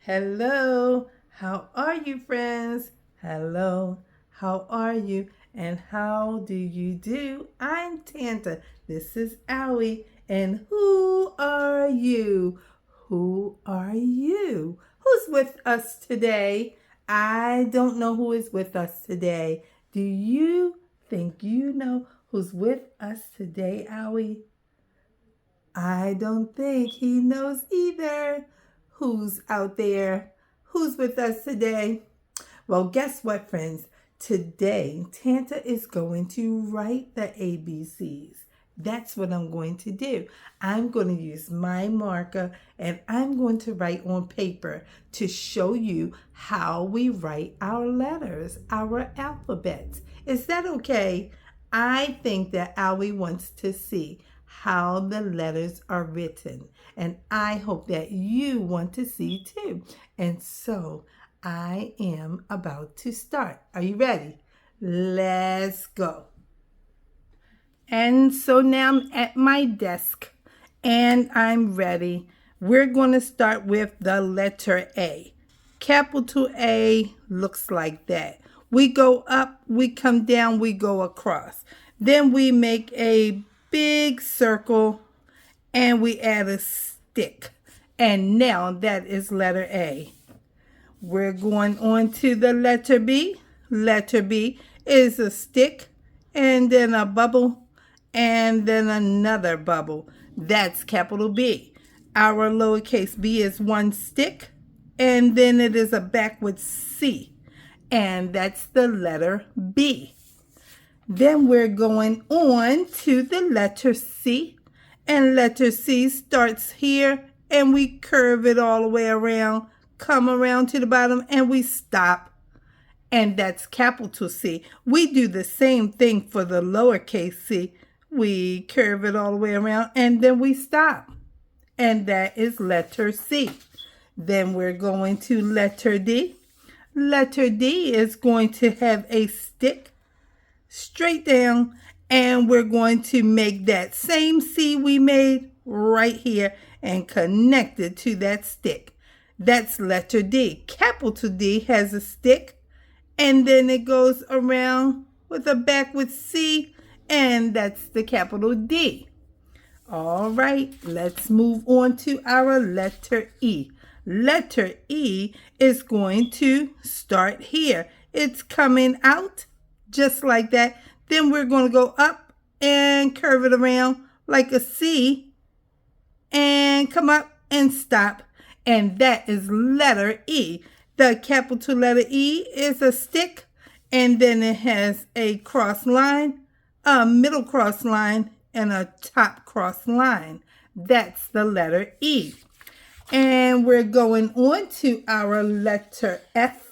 Hello, how are you, friends? Hello, how are you? And how do you do? I'm Tanta. This is Owie. And who are you? Who are you? Who's with us today? I don't know who is with us today. Do you think you know who's with us today, Owie? I don't think he knows either. Who's out there? Who's with us today? Well, guess what, friends? Today, Tanta is going to write the ABCs. That's what I'm going to do. I'm going to use my marker and I'm going to write on paper to show you how we write our letters, our alphabets. Is that okay? I think that Owie wants to see how the letters are written. And I hope that you want to see too. And so I am about to start. Are you ready? Let's go. And so now I'm at my desk and I'm ready. We're going to start with the letter A. Capital A looks like that. We go up, we come down, we go across. Then we make a big circle and we add a stick. And now that is letter A. We're going on to the letter B. Letter B is a stick and then a bubble and then another bubble. That's capital B. Our lowercase b is one stick and then it is a backward C. And that's the letter B. Then we're going on to the letter C. And letter C starts here and we curve it all the way around, come around to the bottom and we stop. And that's capital C. We do the same thing for the lowercase c. We curve it all the way around and then we stop. And that is letter C. Then we're going to letter D. Letter D is going to have a stick straight down and we're going to make that same C we made right here and connect it to that stick. That's letter D. Capital D has a stick and then it goes around with a backward C and that's the capital D. All right, let's move on to our letter E. Letter E is going to start here. It's coming out just like that. Then we're going to go up and curve it around like a C and come up and stop. And that is letter E. The capital letter E is a stick and then it has a cross line, a middle cross line, and a top cross line. That's the letter E. And we're going on to our letter F.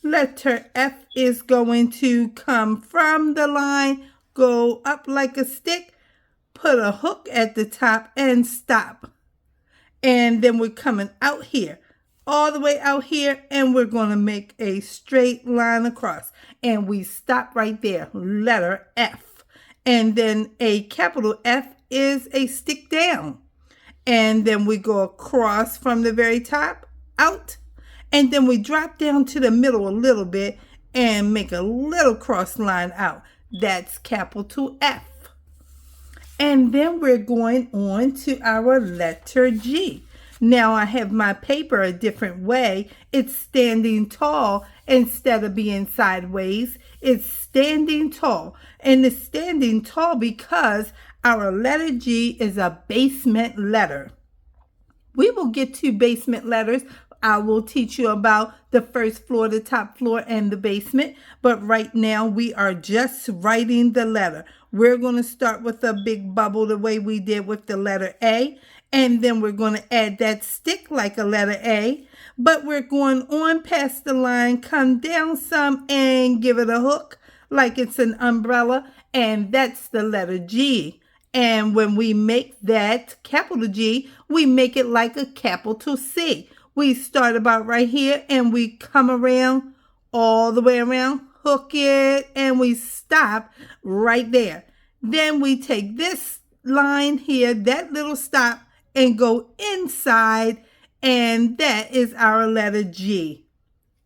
Letter F is going to come from the line, go up like a stick, put a hook at the top and stop. And then we're coming out here, all the way out here, and we're going to make a straight line across. And we stop right there, letter F. And then a capital F is a stick down. And then we go across from the very top, out. And then we drop down to the middle a little bit and make a little cross line out. That's capital F. And then we're going on to our letter G. Now I have my paper a different way. It's standing tall instead of being sideways. It's standing tall. And it's standing tall because our letter G is a basement letter. We will get to basement letters. I will teach you about the first floor, the top floor, and the basement. But right now, we are just writing the letter. We're going to start with a big bubble the way we did with the letter A. And then we're going to add that stick like a letter A. But we're going on past the line, come down some, and give it a hook like it's an umbrella. And that's the letter G. And when we make that capital G, we make it like a capital C. We start about right here and we come around all the way around, hook it, and we stop right there. Then we take this line here, that little stop, and go inside and that is our letter G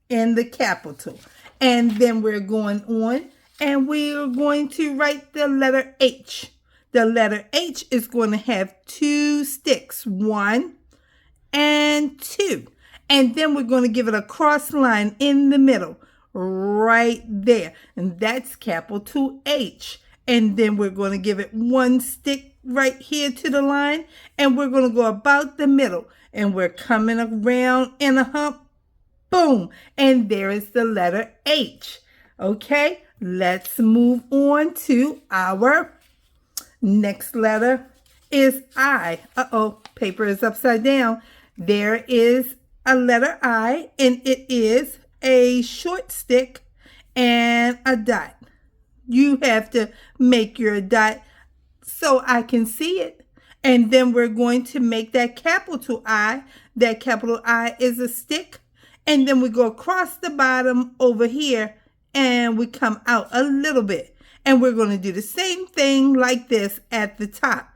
in the capital. And then we're going on, and we're going to write the letter H. The letter H is going to have 2 sticks, 1 and 2. And then we're going to give it a cross line in the middle, right there. And that's capital H. And then we're going to give it 1 stick right here to the line. And we're going to go about the middle. And we're coming around in a hump. Boom. And there is the letter H. Okay, let's move on to our next letter is I. Uh-oh, paper is upside down. There is a letter I, and it is a short stick and a dot. You have to make your dot so I can see it. And then we're going to make that capital I. That capital I is a stick. And then we go across the bottom over here, and we come out a little bit. And we're going to do the same thing like this at the top.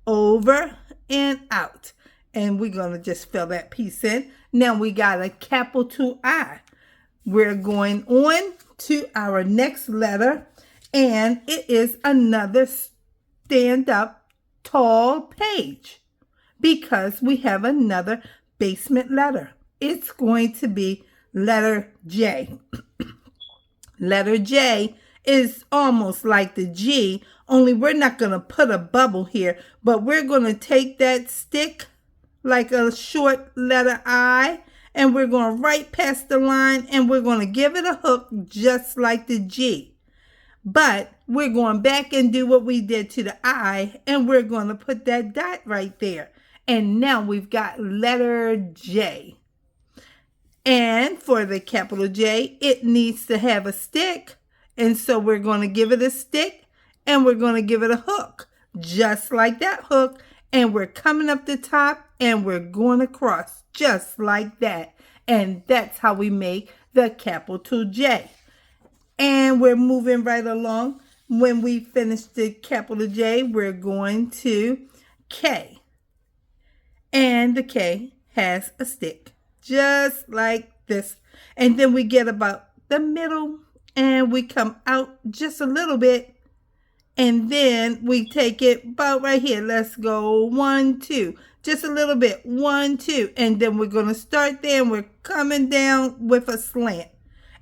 Over and out. And we're going to just fill that piece in. Now we got a capital I. We're going on to our next letter. And it is another stand-up tall page. Because we have another basement letter. It's going to be letter J. Letter J is almost like the G, only we're not going to put a bubble here, but we're going to take that stick like a short letter I, and we're going right past the line, and we're going to give it a hook just like the G. But we're going back and do what we did to the I, and we're going to put that dot right there. And now we've got letter J. And for the capital J, it needs to have a stick. And so we're going to give it a stick, and we're going to give it a hook, just like that hook. And we're coming up the top, and we're going across, just like that. And that's how we make the capital J. And we're moving right along. When we finish the capital J, we're going to K. And the K has a stick, just like this. And then we get about the middle, and we come out just a little bit, and then we take it about right here. Let's go 1, 2, just a little bit, 1, 2, and then we're going to start there, and we're coming down with a slant,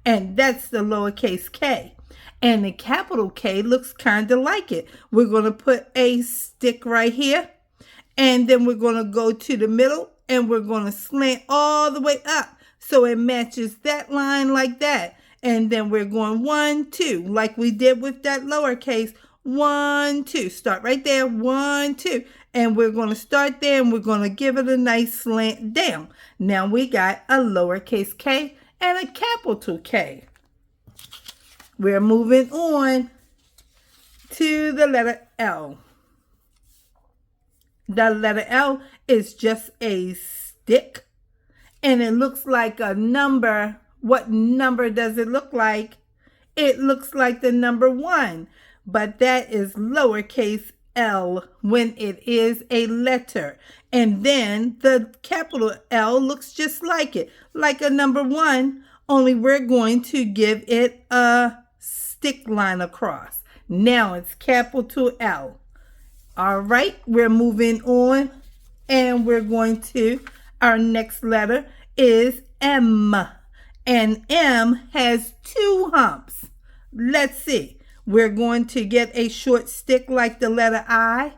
and that's the lowercase k. And the capital K looks kind of like it. We're going to put a stick right here, and then we're going to go to the middle, and we're going to slant all the way up so it matches that line like that. And then we're going 1, 2, like we did with that lowercase. 1, 2. Start right there. 1, 2. And we're going to start there, and we're going to give it a nice slant down. Now we got a lowercase k and a capital K. We're moving on to the letter L. The letter L is just a stick, and it looks like a number. What number does it look like? It looks like the number 1, but that is lowercase l when it is a letter. And then the capital L looks just like it, like a number 1, only we're going to give it a stick line across. Now it's capital L. All right, we're moving on, and we're going to, our next letter is M. And M has 2 humps. Let's see. We're going to get a short stick like the letter I,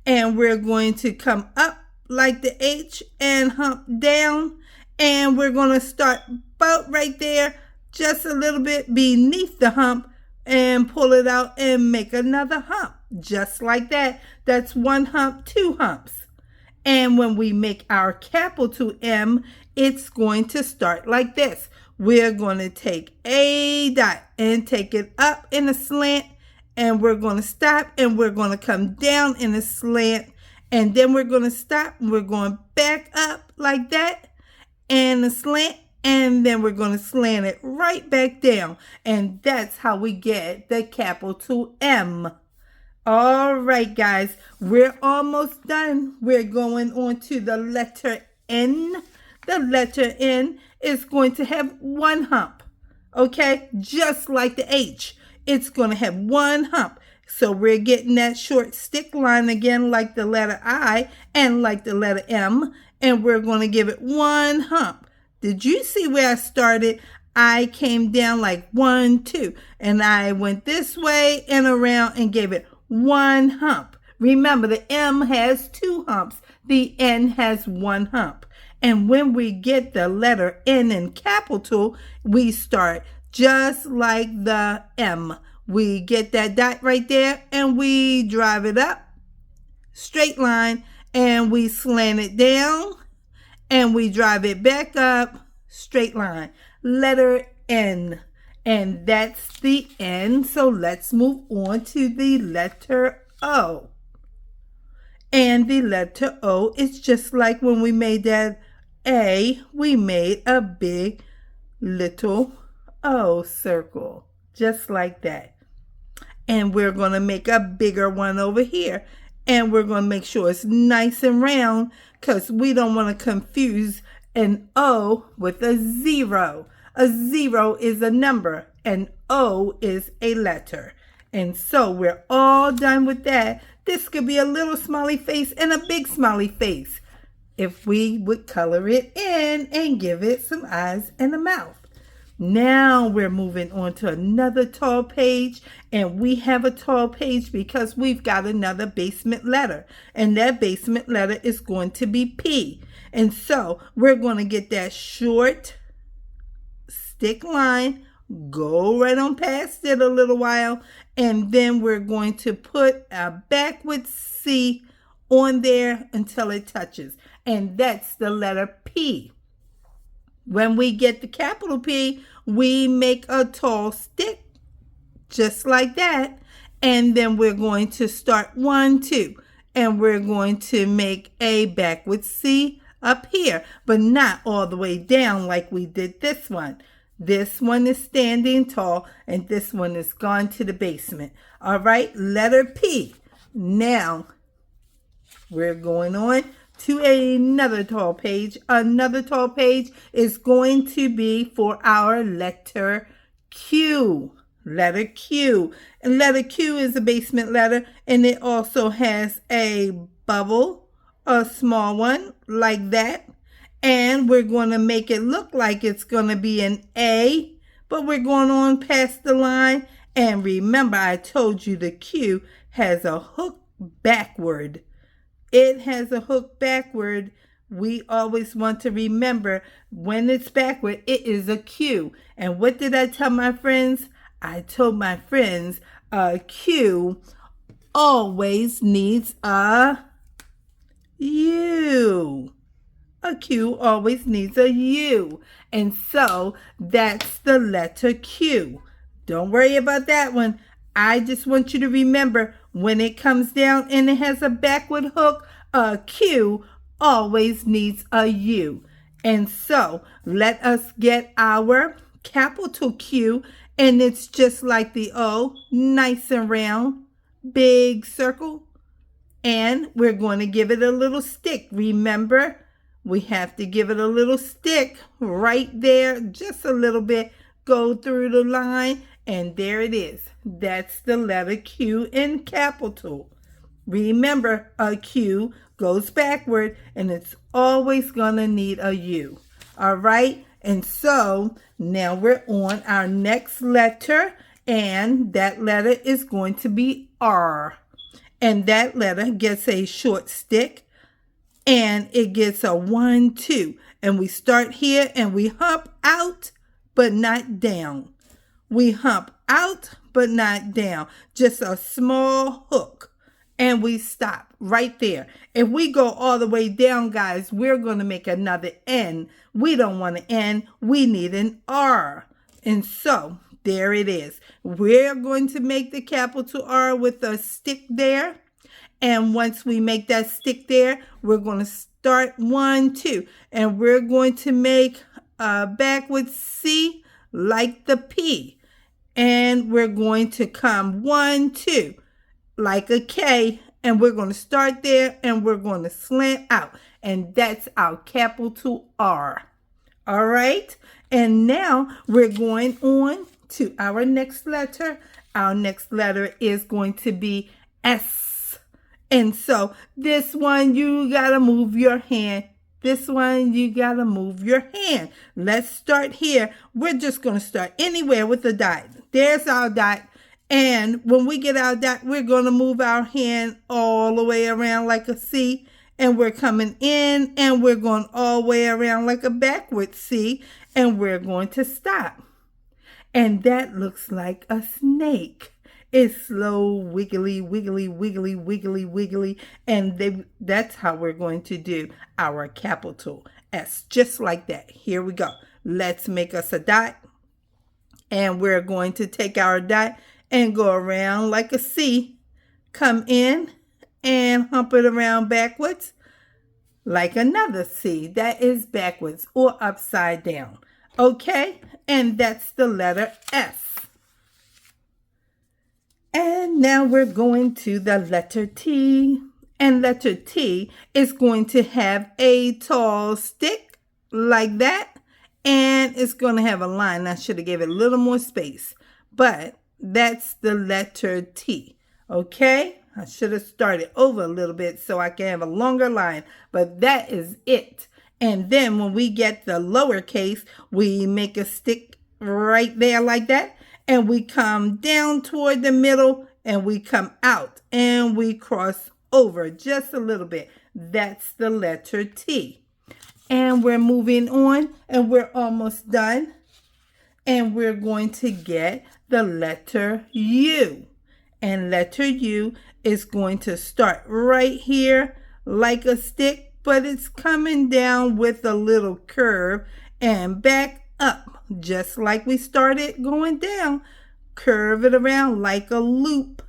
and we're going to come up like the H and hump down, and we're going to start about right there, just a little bit beneath the hump, and pull it out and make another hump, just like that. That's 1 hump, 2 humps. And when we make our capital M, it's going to start like this. We're going to take a dot and take it up in a slant, and we're going to stop, and we're going to come down in a slant, and then we're going to stop, and we're going back up like that, and a slant, and then we're going to slant it right back down. And that's how we get the capital M. All right, guys, we're almost done. We're going on to the letter N. the letter N is going to have one hump. Okay, just like the H, it's going to have one hump. So we're getting that short stick line again, like the letter I and like the letter M, and we're going to give it one hump. Did you see where I started? I came down like 1, 2, and I went this way and around and gave it one hump. Remember, the M has 2 humps. The N has 1 hump. And when we get the letter N in capital, we start just like the M. We get that dot right there and we drive it up, straight line, and we slant it down and we drive it back up, straight line. Letter N. And that's the N. So let's move on to the letter O. And the letter O is just like when we made that A, we made a big little O circle, just like that. And we're going to make a bigger one over here. And we're going to make sure it's nice and round because we don't want to confuse an O with a 0. A 0 is a number and O is a letter. And so we're all done with that. This could be a little smiley face and a big smiley face if we would color it in and give it some eyes and a mouth. Now we're moving on to another tall page, and we have a tall page because we've got another basement letter, and that basement letter is going to be P. And so we're going to get that short stick line, go right on past it a little while, and then we're going to put a backward C on there until it touches, and that's the letter P. When we get the capital P, we make a tall stick, just like that. And then we're going to start 1, 2. And we're going to make a backward C up here, but not all the way down like we did this one. This one is standing tall, and this one is gone to the basement. All right, letter P. Now, we're going on to another tall page. Another tall page is going to be for our letter Q. Letter Q. And letter Q is a basement letter, and it also has a bubble, a small one like that. And we're going to make it look like it's going to be an A, but we're going on past the line. And remember, I told you the Q has a hook backward. It has a hook backward. We always want to remember when it's backward, it is a Q. And what did I tell my friends? I told my friends a Q always needs a U. A Q always needs a U. And so that's the letter Q. Don't worry about that one. I just want you to remember when it comes down and it has a backward hook, a Q always needs a U. And so let us get our capital Q, and it's just like the O, nice and round, big circle. And we're going to give it a little stick. Remember, we have to give it a little stick right there, just a little bit. Go through the line, and there it is. That's the letter Q in capital. Remember, a Q goes backward, and it's always going to need a U. All right? And so now we're on our next letter, and that letter is going to be R. And that letter gets a short stick, and it gets a 1, 2. And we start here, and we hump out, but not down. We hump out, but not down. Just a small hook. And we stop right there. If we go all the way down, guys, we're going to make another N. We don't want an N. We need an R. And so, there it is. We're going to make the capital R with a stick there. And once we make that stick there, we're going to start 1, 2. And we're going to make a backward C like the P. And we're going to come 1, 2 like a K. And we're going to start there, and we're going to slant out. and that's our capital R. All right, and now we're going on to our next letter. Our next letter is going to be S. And so this one, you gotta move your hand. This one, you gotta move your hand. Let's start here. We're just gonna start anywhere with the dot. There's our dot. And when we get our dot, we're gonna move our hand all the way around like a C. And we're coming in and we're going all the way around like a backward C. And we're going to stop. And that looks like a snake. It's slow, wiggly, wiggly, wiggly, wiggly, wiggly. And that's how we're going to do our capital S. Just like that. Here we go. Let's make us a dot. And we're going to take our dot and go around like a C. Come in and hump it around backwards like another C. That is backwards or upside down. Okay? And that's the letter S. And now we're going to the letter T. And letter T is going to have a tall stick like that. And it's going to have a line. I should have gave it a little more space. But that's the letter T. Okay? I should have started over a little bit so I can have a longer line. But that is it. And then when we get the lowercase, we make a stick right there like that. And we come down toward the middle and we come out and we cross over just a little bit. That's the letter T. And we're moving on and we're almost done. And we're going to get the letter U. And letter U is going to start right here like a stick, but it's coming down with a little curve and back up, just like we started going down. Curve it around like a loop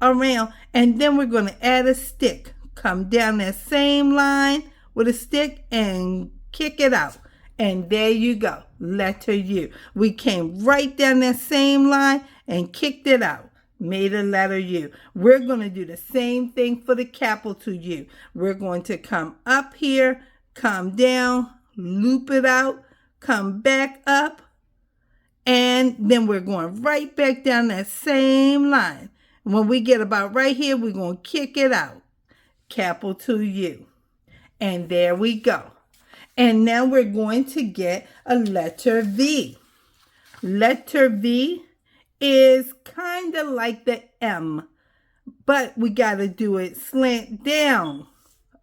around, and then we're going to add a stick. Come down that same line with a stick and kick it out. And there you go, letter U. We came right down that same line and kicked it out. Made a letter U. We're going to do the same thing for the capital U. We're going to come up here, come down, loop it out, come back up, and then we're going right back down that same line. When we get about right here, we're going to kick it out. Capital U. And there we go. And now we're going to get a letter V. Letter V is kind of like the M, but we got to do it slant down.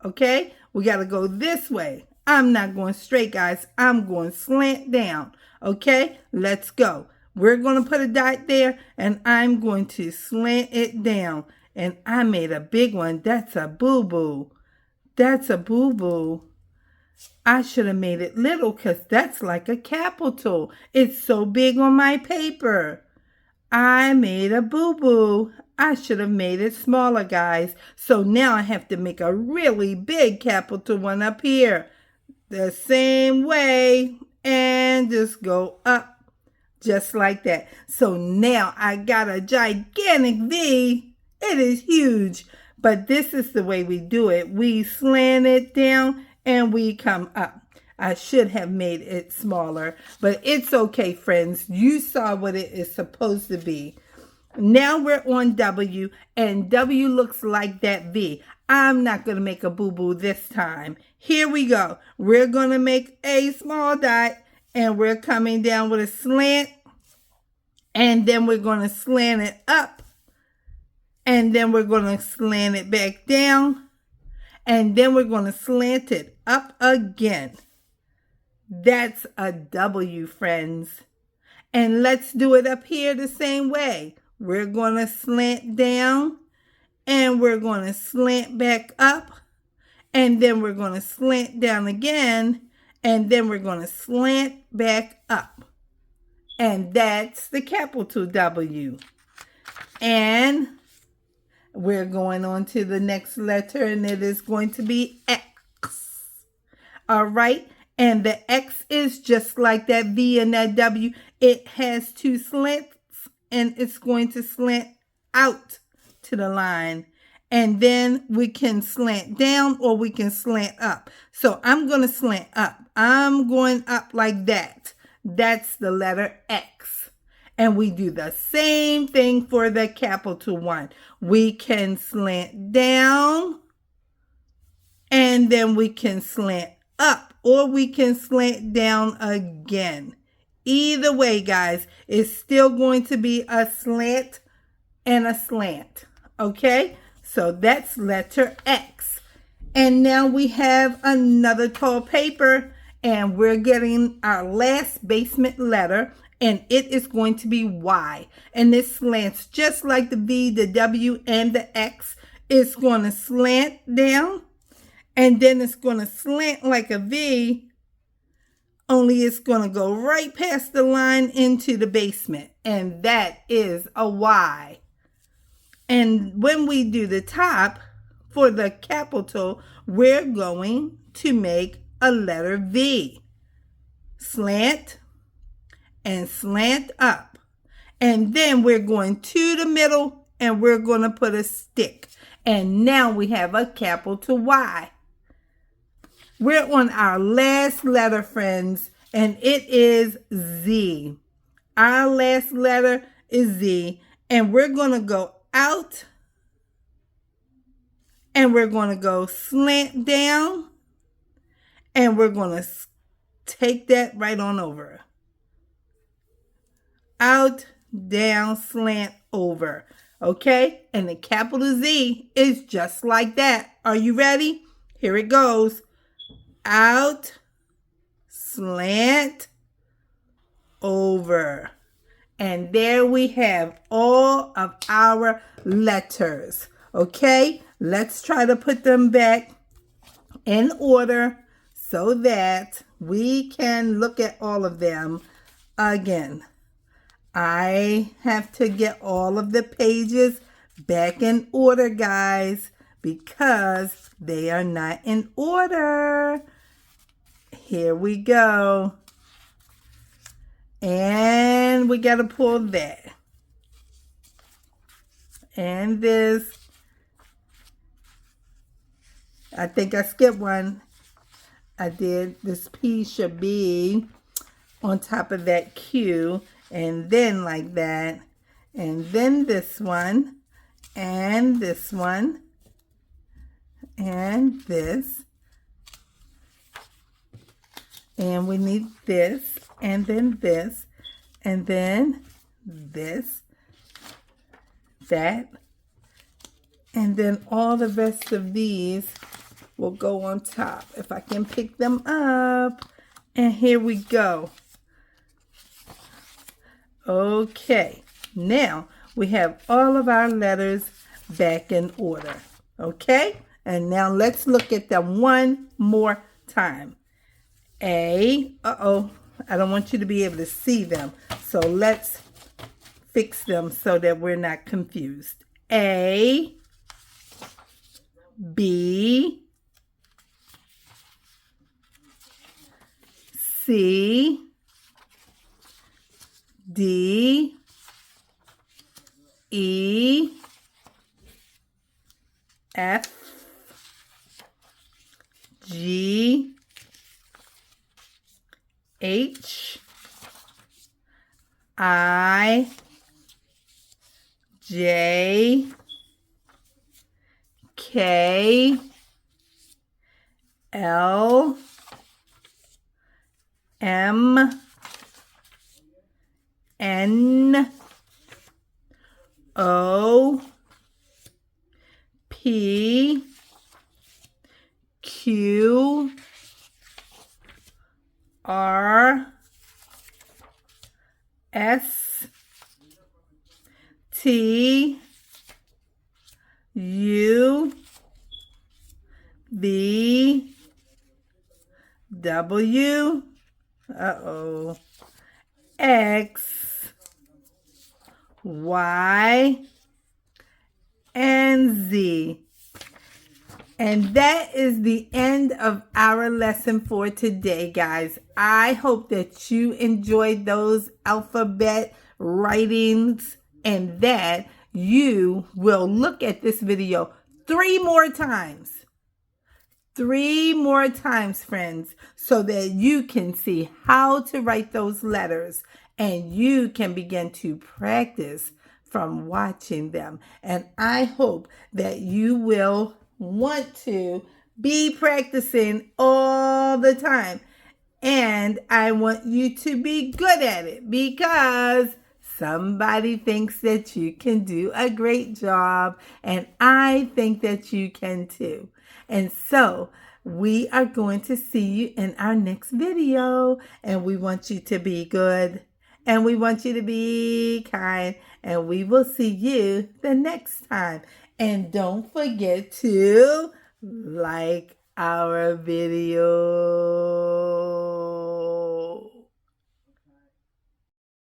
Okay? We got to go this way. I'm not going straight, guys. I'm going slant down. Okay? Let's go. We're going to put a dot there, and I'm going to slant it down. And I made a big one. That's a boo-boo. That's a boo-boo. I should have made it little because that's like a capital. It's so big on my paper. I made a boo-boo. I should have made it smaller, guys. So now I have to make a really big capital one up here. The same way. And just go up. Just like that. So now I got a gigantic V. It is huge. But this is the way we do it. We slant it down and we come up. I should have made it smaller, but it's okay, friends. You saw what it is supposed to be. Now we're on W, and W looks like that V. I'm not going to make a boo-boo this time. Here we go. We're going to make a small dot, and we're coming down with a slant, and then we're going to slant it up, and then we're going to slant it back down, and then we're going to slant it up again. That's a W, friends. And let's do it up here the same way. We're going to slant down, and we're going to slant back up, and then we're going to slant down again, and then we're going to slant back up. And that's the capital W. And we're going on to the next letter, and it is going to be X. All right? And the X is just like that V and that W. It has two slants, and it's going to slant out to the line. And then we can slant down or we can slant up. So I'm going to slant up. I'm going up like that. That's the letter X. And we do the same thing for the capital one. We can slant down and then we can slant up or we can slant down again. Either way, guys, it's still going to be a slant and a slant. Okay? So that's letter X. And now we have another tall paper and we're getting our last basement letter and it is going to be Y. And this slants just like the V, the W, and the X. It's going to slant down and then it's going to slant like a V, only it's going to go right past the line into the basement. And that is a Y. And when we do the top for the capital, we're going to make a letter V. Slant and slant up. And then we're going to the middle and we're going to put a stick. And now we have a capital Y. We're on our last letter, friends, and it is Z. Our last letter is Z. And we're going to go out and we're going to go slant down and we're going to take that right on over. Out, down, slant, over. Okay? And the capital Z is just like that. Are you ready? Here it goes. Out, slant, over. And there we have all of our letters. Okay, let's try to put them back in order so that we can look at all of them again. I have to get all of the pages back in order, guys, because they are not in order. Here we go. And we got to pull that. And this. I think I skipped one. I did. This P should be on top of that Q. And then like that. And then this one. And this one. And this. And we need this. And then this, and then this, that, and then all the rest of these will go on top. If I can pick them up, and here we go. Okay, now we have all of our letters back in order. Okay, and now let's look at them one more time. A, I don't want you to be able to see them. So let's fix them so that we're not confused. A, B, C, D, E, F, G, H, I, J, K, L, M, N, O, P, Q, R, S, T, U, V, W, X, Y, and Z. And that is the end of our lesson for today, guys. I hope that you enjoyed those alphabet writings and that you will look at this video 3 more times. 3 more times, friends, so that you can see how to write those letters and you can begin to practice from watching them. And I hope that you will want to be practicing all the time. And I want you to be good at it because somebody thinks that you can do a great job, and I think that you can too. And so we are going to see you in our next video, and we want you to be good, and we want you to be kind, and we will see you the next time. And don't forget to like our video.